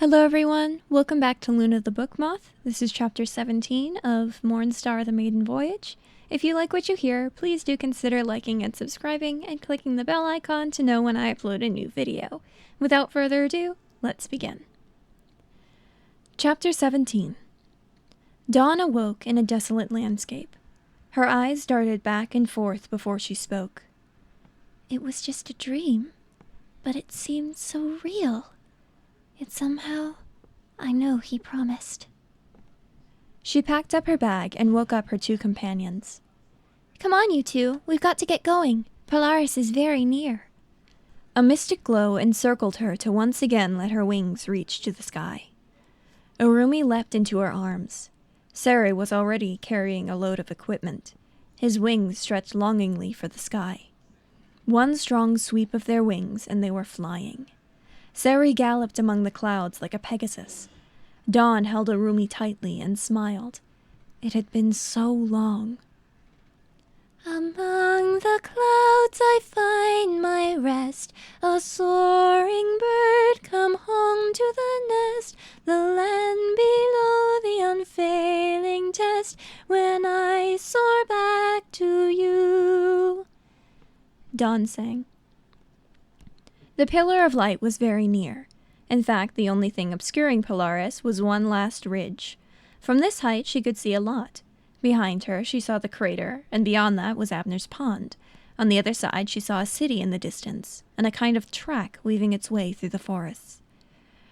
Hello everyone, welcome back to Luna the Book Moth. This is chapter 17 of Mornstar the Maiden Voyage. If you like what you hear, please do consider liking and subscribing and clicking the bell icon to know when I upload a new video. Without further ado, let's begin. Chapter 17. Dawn awoke in a desolate landscape. Her eyes darted back and forth before she spoke. It was just a dream, but it seemed so real. Yet somehow, I know he promised. She packed up her bag and woke up her two companions. Come on, you two. We've got to get going. Polaris is very near. A mystic glow encircled her to once again let her wings reach to the sky. Urumi leapt into her arms. Seri was already carrying a load of equipment. His wings stretched longingly for the sky. One strong sweep of their wings and they were flying. Seri galloped among the clouds like a Pegasus. Dawn held Urumi tightly and smiled. It had been so long. Among the clouds I find my rest, a soaring bird come home to the nest, the land below the unfailing test, when I soar back to you. Dawn sang. The pillar of light was very near. In fact, the only thing obscuring Polaris was one last ridge. From this height she could see a lot. Behind her she saw the crater, and beyond that was Abner's Pond. On the other side she saw a city in the distance, and a kind of track weaving its way through the forests.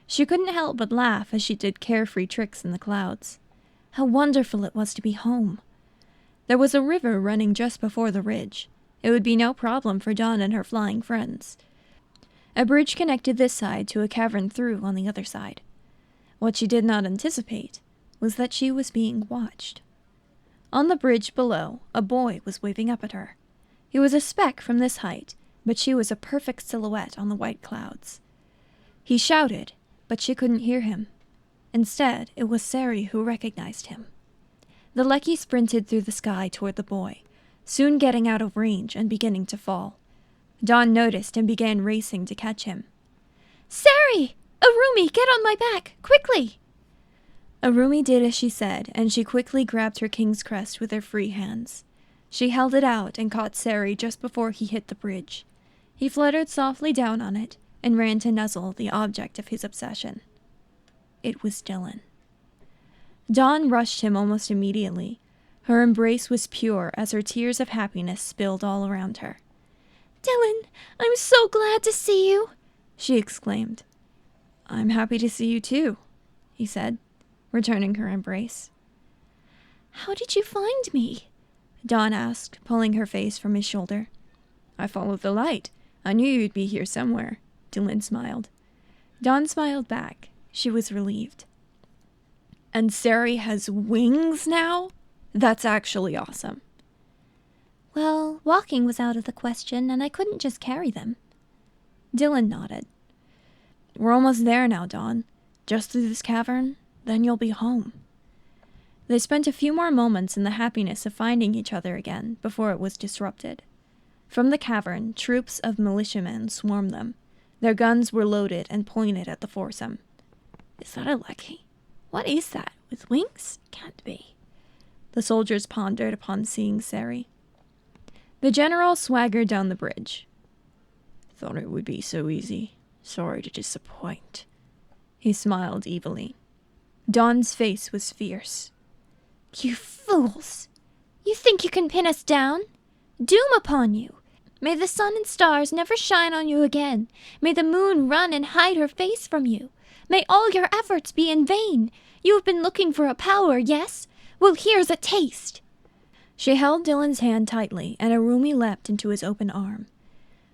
She couldn't help but laugh as she did carefree tricks in the clouds. How wonderful it was to be home! There was a river running just before the ridge. It would be no problem for Dawn and her flying friends. A bridge connected this side to a cavern through on the other side. What she did not anticipate was that she was being watched. On the bridge below, a boy was waving up at her. He was a speck from this height, but she was a perfect silhouette on the white clouds. He shouted, but she couldn't hear him. Instead, it was Seri who recognized him. The Lecky sprinted through the sky toward the boy, soon getting out of range and beginning to fall. Dawn noticed and began racing to catch him. Seri! Urumi, get on my back! Quickly! Urumi did as she said, and she quickly grabbed her king's crest with her free hands. She held it out and caught Seri just before he hit the bridge. He fluttered softly down on it and ran to nuzzle the object of his obsession. It was Dylan. Dawn rushed him almost immediately. Her embrace was pure as her tears of happiness spilled all around her. Dylan, I'm so glad to see you, she exclaimed. I'm happy to see you too, he said, returning her embrace. How did you find me? Dawn asked, pulling her face from his shoulder. I followed the light. I knew you'd be here somewhere, Dylan smiled. Dawn smiled back. She was relieved. And Seri has wings now? That's actually awesome. Well, walking was out of the question, and I couldn't just carry them. Dylan nodded. We're almost there now, Dawn. Just through this cavern, then you'll be home. They spent a few more moments in the happiness of finding each other again before it was disrupted. From the cavern, troops of militiamen swarmed them. Their guns were loaded and pointed at the foursome. Is that a Lecky? What is that? With wings? Can't be. The soldiers pondered upon seeing Seri. The general swaggered down the bridge. Thought it would be so easy. Sorry to disappoint. He smiled evilly. Dawn's face was fierce. You fools! You think you can pin us down? Doom upon you! May the sun and stars never shine on you again. May the moon run and hide her face from you. May all your efforts be in vain. You have been looking for a power, yes? Well, here's a taste. She held Dylan's hand tightly, and Urumi leapt into his open arm.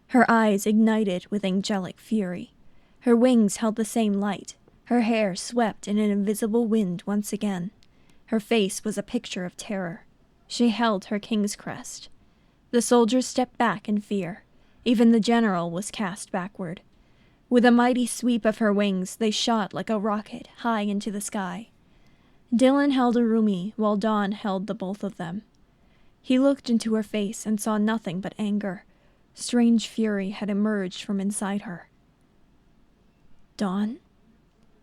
Her eyes ignited with angelic fury. Her wings held the same light. Her hair swept in an invisible wind once again. Her face was a picture of terror. She held her king's crest. The soldiers stepped back in fear. Even the general was cast backward. With a mighty sweep of her wings, they shot like a rocket high into the sky. Dylan held Urumi, while Dawn held the both of them. He looked into her face and saw nothing but anger. Strange fury had emerged from inside her. Dawn?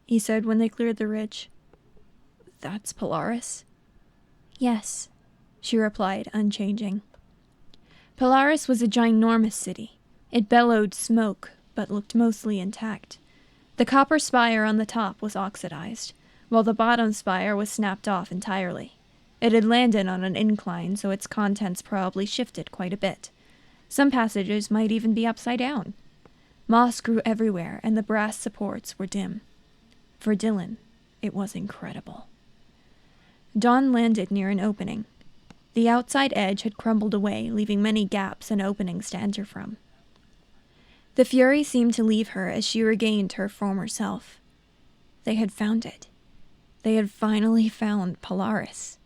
he said when they cleared the ridge. "That's Polaris?" "Yes," she replied, unchanging. Polaris was a ginormous city. It bellowed smoke, but looked mostly intact. The copper spire on the top was oxidized, while the bottom spire was snapped off entirely. It had landed on an incline, so its contents probably shifted quite a bit. Some passages might even be upside down. Moss grew everywhere, and the brass supports were dim. For Dylan, it was incredible. Dawn landed near an opening. The outside edge had crumbled away, leaving many gaps and openings to enter from. The fury seemed to leave her as she regained her former self. They had found it. They had finally found Polaris.